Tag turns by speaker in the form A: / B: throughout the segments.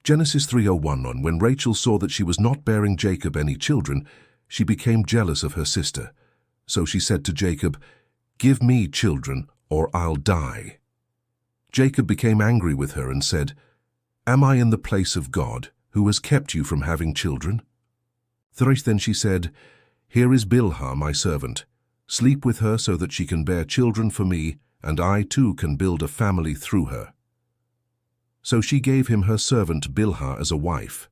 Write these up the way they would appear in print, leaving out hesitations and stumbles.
A: Genesis 3:01. When Rachel saw that she was not bearing Jacob any children, she became jealous of her sister. So she said to Jacob, "Give me children, or I'll die." Jacob became angry with her and said, "Am I in the place of God, who has kept you from having children?" Then she said, "Here is Bilhah, my servant. Sleep with her so that she can bear children for me, and I too can build a family through her." So she gave him her servant Bilhah as a wife.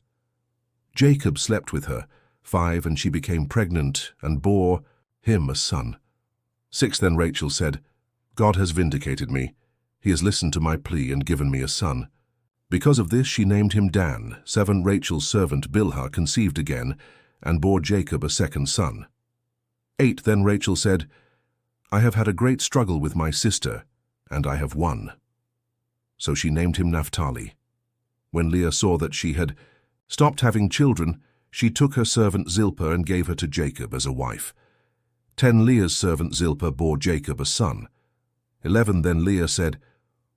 A: Jacob slept with her, 5, and she became pregnant and bore him a son. 6. Then Rachel said, "God has vindicated me. He has listened to my plea and given me a son." Because of this she named him Dan. 7. Rachel's servant Bilhah conceived again and bore Jacob a second son. 8. Then Rachel said, "I have had a great struggle with my sister, and I have won." So she named him Naphtali. When Leah saw that she had stopped having children, she took her servant Zilpah and gave her to Jacob as a wife. 10. Leah's servant Zilpah bore Jacob a son. 11. Then Leah said,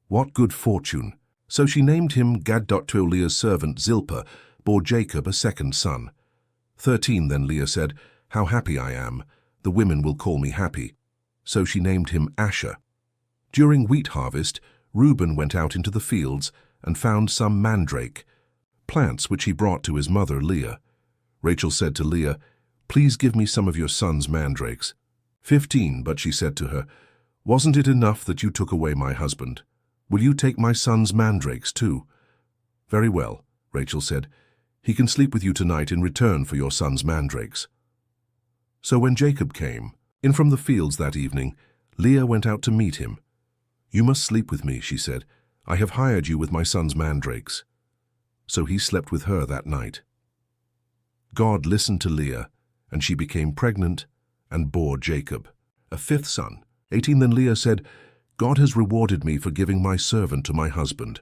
A: "What good fortune!" So she named him Gad. 12. Leah's servant Zilpah bore Jacob a second son. 13. Then Leah said, "How happy I am! The women will call me happy." So she named him Asher. During wheat harvest, Reuben went out into the fields and found some mandrake, plants which he brought to his mother Leah. Rachel said to Leah, "Please give me some of your son's mandrakes." 15. But she said to her, "Wasn't it enough that you took away my husband? Will you take my son's mandrakes too?" "Very well," Rachel said. "He can sleep with you tonight in return for your son's mandrakes." So when Jacob came in from the fields that evening, Leah went out to meet him. "You must sleep with me," she said. "I have hired you with my son's mandrakes." So he slept with her that night. God listened to Leah, and she became pregnant and bore Jacob a fifth son. 18. Then Leah said, "God has rewarded me for giving my servant to my husband."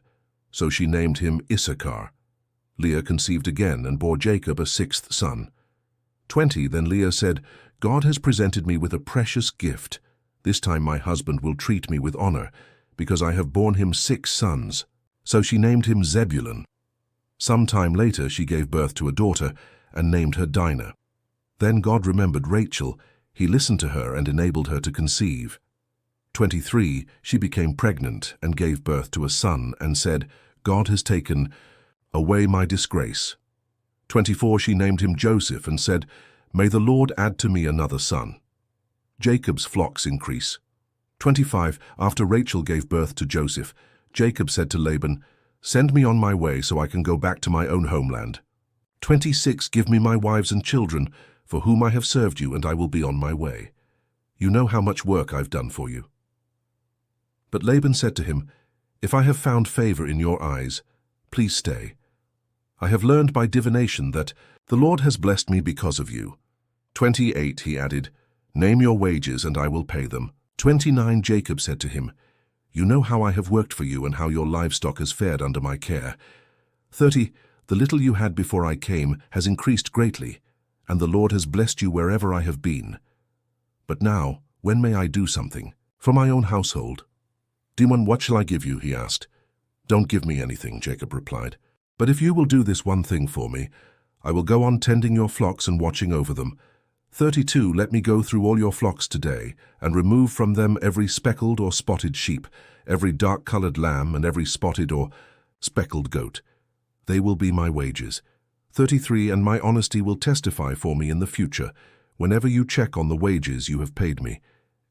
A: So she named him Issachar. Leah conceived again and bore Jacob a sixth son. 20. Then Leah said, "God has presented me with a precious gift. This time my husband will treat me with honor, because I have borne him 6 sons." So she named him Zebulun. Some time later she gave birth to a daughter and named her Dinah. Then God remembered Rachel. He listened to her and enabled her to conceive. 23. She became pregnant and gave birth to a son and said, "God has taken away my disgrace." 24. She named him Joseph and said, "May the Lord add to me another son." Jacob's flocks increase. 25. After Rachel gave birth to Joseph, Jacob said to Laban, "Send me on my way so I can go back to my own homeland." 26. Give me my wives and children, for whom I have served you, and I will be on my way. You know how much work I've done for you. But Laban said to him, "If I have found favor in your eyes, please stay. I have learned by divination that the Lord has blessed me because of you." 28. He added, "Name your wages, and I will pay them." 29. Jacob said to him, "You know how I have worked for you and how your livestock has fared under my care." 30. The little you had before I came has increased greatly, and the Lord has blessed you wherever I have been. But now, when may I do something for my own household? "Dimon, what shall I give you?" he asked. "Don't give me anything," Jacob replied. "But if you will do this one thing for me, I will go on tending your flocks and watching over them. 32. Let me go through all your flocks today, and remove from them every speckled or spotted sheep, every dark-colored lamb, and every spotted or speckled goat. They will be my wages." 33. And my honesty will testify for me in the future, whenever you check on the wages you have paid me.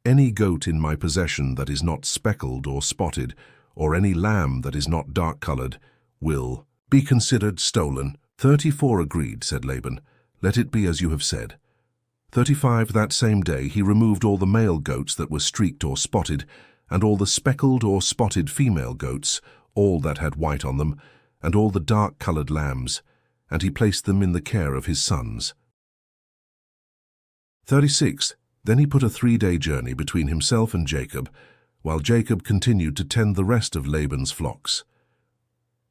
A: Any goat in my possession that is not speckled or spotted, or any lamb that is not dark-colored, will be considered stolen. 34. Agreed, said Laban. Let it be as you have said. 35. That same day he removed all the male goats that were streaked or spotted, and all the speckled or spotted female goats, all that had white on them, and all the dark-colored lambs, and he placed them in the care of his sons. 36. Then he put a 3-day journey between himself and Jacob, while Jacob continued to tend the rest of Laban's flocks.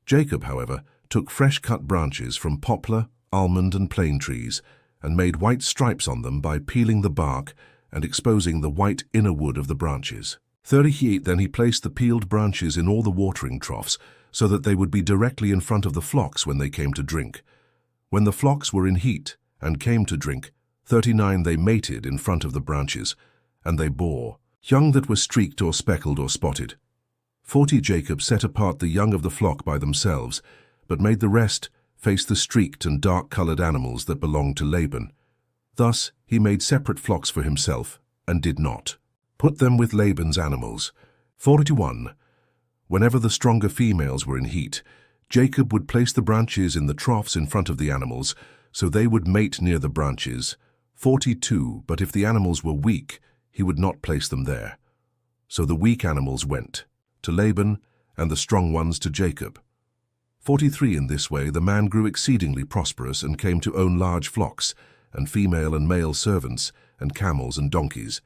A: Jacob, however, took fresh-cut branches from poplar, almond, and plane trees, and made white stripes on them by peeling the bark and exposing the white inner wood of the branches. 38. Then he placed the peeled branches in all the watering troughs, so that they would be directly in front of the flocks when they came to drink. When the flocks were in heat and came to drink, 39 they mated in front of the branches, and they bore young that were streaked or speckled or spotted. 40 Jacob set apart the young of the flock by themselves, but made the rest face the streaked and dark-colored animals that belonged to Laban. Thus he made separate flocks for himself, and did not put them with Laban's animals. 41. Whenever the stronger females were in heat, Jacob would place the branches in the troughs in front of the animals, so they would mate near the branches. 42. But if the animals were weak, he would not place them there. So the weak animals went to Laban, and the strong ones to Jacob. 43. In this way the man grew exceedingly prosperous and came to own large flocks, and female and male servants, and camels and donkeys.